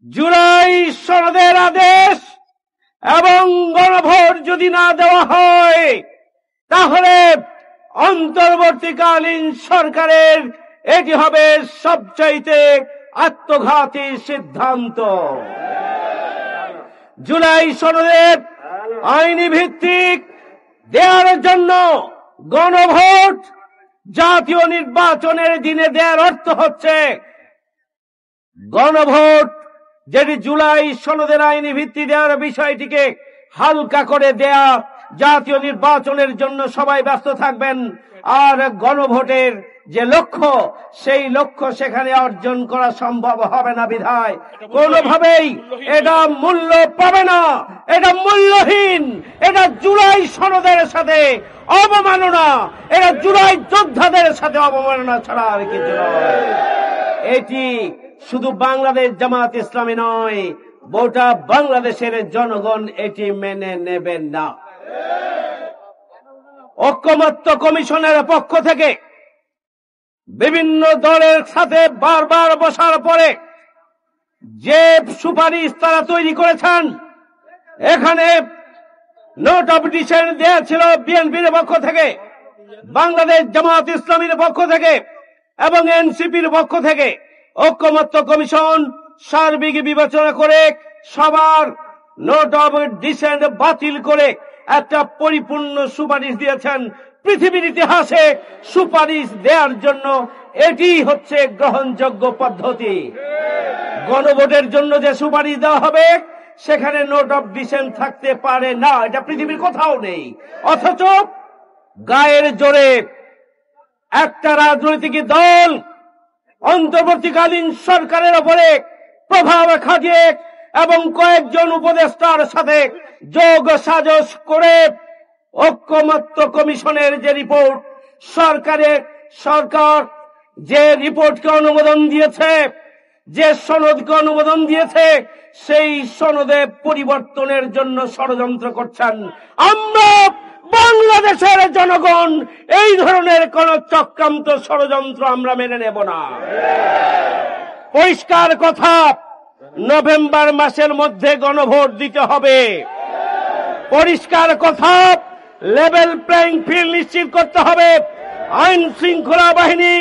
জুলাই সনদের আদেশ এবং গণভোট যদি না দেওয়া হয় তাহলে অন্তর্বর্তীকালীন সরকারের এটি হবে সবচাইতে আত্মঘাতী সিদ্ধান্ত। জুলাই সনদের আইনি ভিত্তিক দেওয়ার জন্য গণভোট জাতীয় নির্বাচনের দিনে দেওয়ার অর্থ হচ্ছে গণভোট যেটি জুলাই সনদের আইনি ভিত্তি দেওয়ার বিষয়টিকে হালকা করে দেয়া, জাতীয় নির্বাচনের জন্য সবাই ব্যস্ত থাকবেন, আর গণভোটের যে লক্ষ্য সেই লক্ষ্য সেখানে অর্জন করা সম্ভব হবে না বিধায় কোনোভাবেই এটা মূল্য পাবে না, এটা মূল্যহীন, এটা জুলাই সনদের সাথে অবমাননা, এটা জুলাই যোদ্ধাদের সাথে অবমাননা ছাড়া আর কিছু নয়। এটি শুধু বাংলাদেশ জামাত ইসলামী নয়, গোটা বাংলাদেশের জনগণ এটি মেনে নেবেন না। ঐকমত্য কমিশনের পক্ষ থেকে বিভিন্ন দলের সাথে বারবার বসার পরে যে সুপারিশ তারা তৈরি করেছেন, এখানে নোট অফ ডিসেন্ট দেওয়া ছিল বিএনপির পক্ষ থেকে, বাংলাদেশ জামাত ইসলামীর পক্ষ থেকে এবং এনসিপির পক্ষ থেকে। ঐকমত্য কমিশন সার্বিক বিবেচনা করে সবার নোট অফ ডিসেন্ট বাতিল করে একটা পরিপূর্ণ সুপারিশ দিয়েছেন। পৃথিবীর ইতিহাসে সুপারিশ দেওয়ার জন্য এটি হচ্ছে গ্রহণযোগ্য পদ্ধতি। গণভোটের জন্য যে সুপারিশ দেওয়া হবে সেখানে নোট অফ ডিসেন্ট থাকতে পারে না, এটা পৃথিবীর কোথাও নেই। অথচ গায়ের জোরে একটা রাজনৈতিক দল অন্তর্বর্তীকালীন সরকারের উপরে প্রভাব খাটিয়ে এবং কয়েকজন উপদেষ্টার সাথে যোগ সাজস করে ঐকমত্য কমিশনের যে রিপোর্ট, সরকার যে রিপোর্টকে অনুমোদন দিয়েছে, যে সনদকে অনুমোদন দিয়েছে, সেই সনদে পরিবর্তনের জন্য ষড়যন্ত্র করছেন। আমরা বাংলাদেশের জনগণ এই ধরনের কোন চক্রান্ত ষড়যন্ত্র আমরা মেনে নেব না। পরিষ্কার কথা, নভেম্বর মাসের মধ্যে গণভোট দিতে হবে। পরিষ্কার কথা, লেভেল প্লেইং ফিল্ড নিশ্চিত করতে হবে। আইন শৃঙ্খলা বাহিনী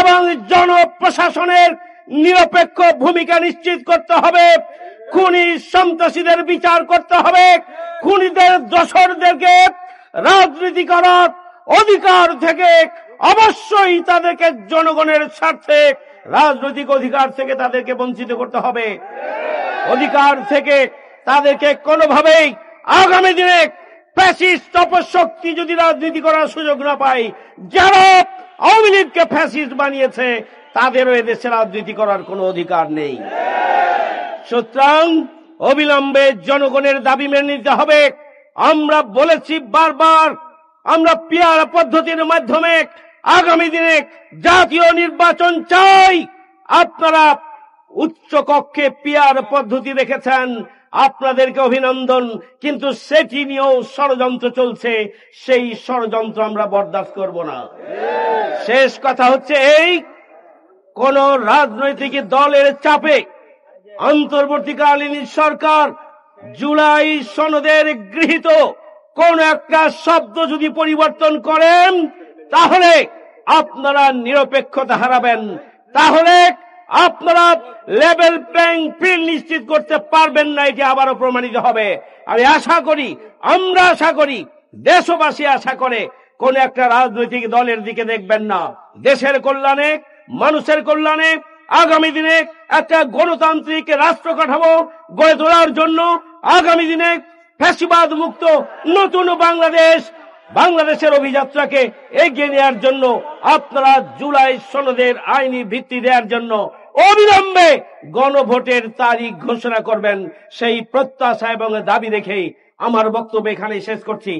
এবং জনপ্রশাসনের নিরপেক্ষ ভূমিকা নিশ্চিত করতে হবে। খুনি সন্ত্রাসীদের বিচার করতে হবে। খুনিদের দোষরদেরকে রাজনীতি করার অধিকার থেকে অবশ্যই তাদেরকে জনগণের স্বার্থে রাজনৈতিক অধিকার থেকে তাদেরকে বঞ্চিত করতে হবে। অধিকার থেকে তাদেরকে কোনোভাবেই আগামী দিনে ফ্যাসিস্ট অপশক্তি যদি রাজনীতি করার সুযোগ না পায়, যারা আওয়ামী লীগকে ফ্যাসিস্ট বানিয়েছে তাদেরও এদেশে রাজনীতি করার কোনো অধিকার নেই। সুতরাং অবিলম্বে জনগণের দাবি মেনে নিতে হবে। আমরা বলেছি বারবার, আমরা পিয়ার পদ্ধতির মাধ্যমে আগামী দিনে জাতীয় নির্বাচন চাই। আপনারা উচ্চ কক্ষে পিয়ার পদ্ধতি রেখেছেন, আপনাদেরকে অভিনন্দন, কিন্তু সেটি নিয়েও ষড়যন্ত্র চলছে। সেই ষড়যন্ত্র আমরা বরদাস্ত করব না। শেষ কথা হচ্ছে এই, কোন রাজনৈতিক দলের চাপে অন্তর্বর্তীকালীন সরকার জুলাই সনদের গৃহীত কোন একটা শব্দ যদি পরিবর্তন করেন তাহলে আপনারা নিরপেক্ষতা হারাবেন, তাহলে আপনারা লেভেল প্লেইং ফিল্ড নিশ্চিত করতে পারবেন না। এটি আবারও প্রমাণিত হবে। আমি আশা করি, আমরা আশা করি, দেশবাসী আশা করে কোন একটা রাজনৈতিক দলের দিকে দেখবেন না। দেশের কল্যাণে, মানুষের কল্যাণে আগামী দিনে একটা গণতান্ত্রিক রাষ্ট্র কাঠামো গড়ে তোলার জন্য, আগামী দিনে ফ্যাসিবাদ মুক্ত নতুন বাংলাদেশের অভিযাত্রাকে এগিয়ে নেওয়ার জন্য আপনারা জুলাই সনদের আইনি ভিত্তি দেওয়ার জন্য অবিলম্বে গণভোটের তারিখ ঘোষণা করবেন। সেই প্রত্যাশা এবং দাবি রেখেই আমার বক্তব্য এখানে শেষ করছি।